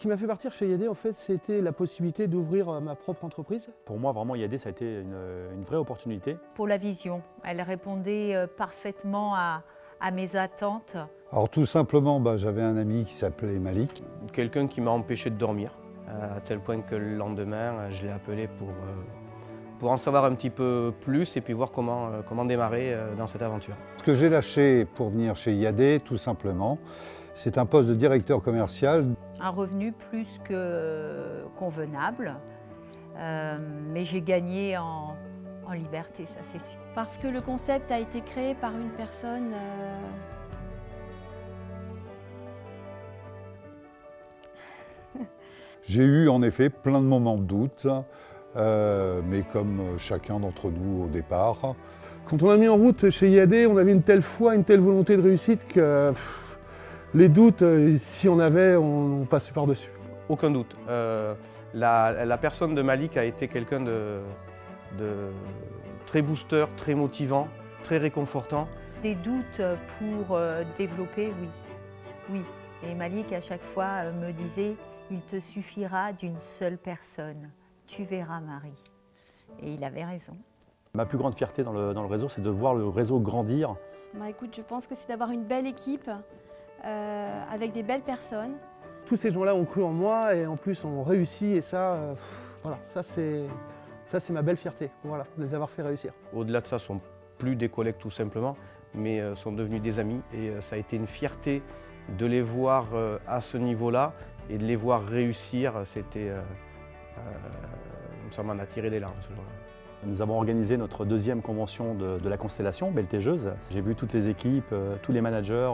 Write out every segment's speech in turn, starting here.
Ce qui m'a fait partir chez IAD, en fait, c'était la possibilité d'ouvrir ma propre entreprise. Pour moi, vraiment, IAD, ça a été une vraie opportunité. Pour la vision, elle répondait parfaitement à mes attentes. Alors tout simplement, j'avais un ami qui s'appelait Malik. Quelqu'un qui m'a empêché de dormir, à tel point que le lendemain, je l'ai appelé pour en savoir un petit peu plus et puis voir comment démarrer dans cette aventure. Ce que j'ai lâché pour venir chez IAD, tout simplement, c'est un poste de directeur commercial. Un revenu plus que convenable, mais j'ai gagné en liberté, ça c'est sûr. Parce que le concept a été créé par une personne J'ai eu en effet plein de moments de doute, mais comme chacun d'entre nous au départ. Quand on a mis en route chez IAD, on avait une telle foi, une telle volonté de réussite que les doutes, si on avait, on passait par-dessus. Aucun doute. La personne de Malik a été quelqu'un de très booster, très motivant, très réconfortant. Des doutes pour développer, oui. Oui. Et Malik, à chaque fois, me disait « Il te suffira d'une seule personne. Tu verras, Marie. » Et il avait raison. Ma plus grande fierté dans le réseau, c'est de voir le réseau grandir. Écoute, je pense que c'est d'avoir une belle équipe avec des belles personnes. Tous ces gens-là ont cru en moi et en plus ont réussi et ça, voilà, ça c'est ma belle fierté, voilà, de les avoir fait réussir. Au-delà de ça, ce ne sont plus des collègues tout simplement, mais sont devenus des amis et ça a été une fierté de les voir à ce niveau-là et de les voir réussir. Ça m'en a tiré des larmes ce jour-là. Nous avons organisé notre deuxième convention de la Constellation, Beltégeuse. J'ai vu toutes les équipes, tous les managers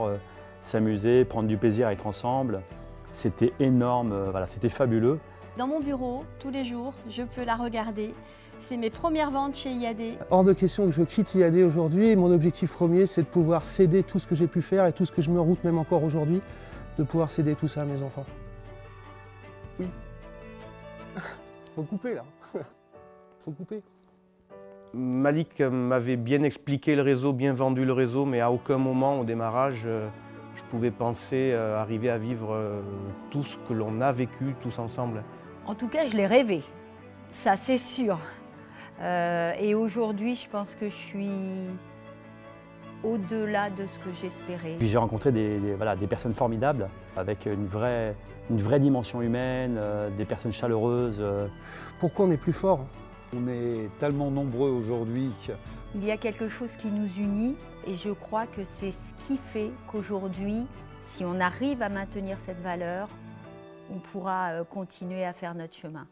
s'amuser, prendre du plaisir à être ensemble. C'était énorme, voilà, c'était fabuleux. Dans mon bureau, tous les jours, je peux la regarder. C'est mes premières ventes chez IAD. Hors de question que je quitte IAD aujourd'hui. Mon objectif premier, c'est de pouvoir céder tout ce que j'ai pu faire et tout ce que je me route même encore aujourd'hui, de pouvoir céder tout ça à mes enfants. Oui. Faut couper là. Faut couper. Malik m'avait bien expliqué le réseau, bien vendu le réseau, mais à aucun moment au démarrage, je pouvais penser arriver à vivre tout ce que l'on a vécu tous ensemble. En tout cas, je l'ai rêvé, ça c'est sûr. Et aujourd'hui, je pense que je suis au-delà de ce que j'espérais. Puis j'ai rencontré des personnes formidables, avec une vraie dimension humaine, des personnes chaleureuses. Pourquoi on est plus fort? On est tellement nombreux aujourd'hui. Il y a quelque chose qui nous unit et je crois que c'est ce qui fait qu'aujourd'hui, si on arrive à maintenir cette valeur, on pourra continuer à faire notre chemin.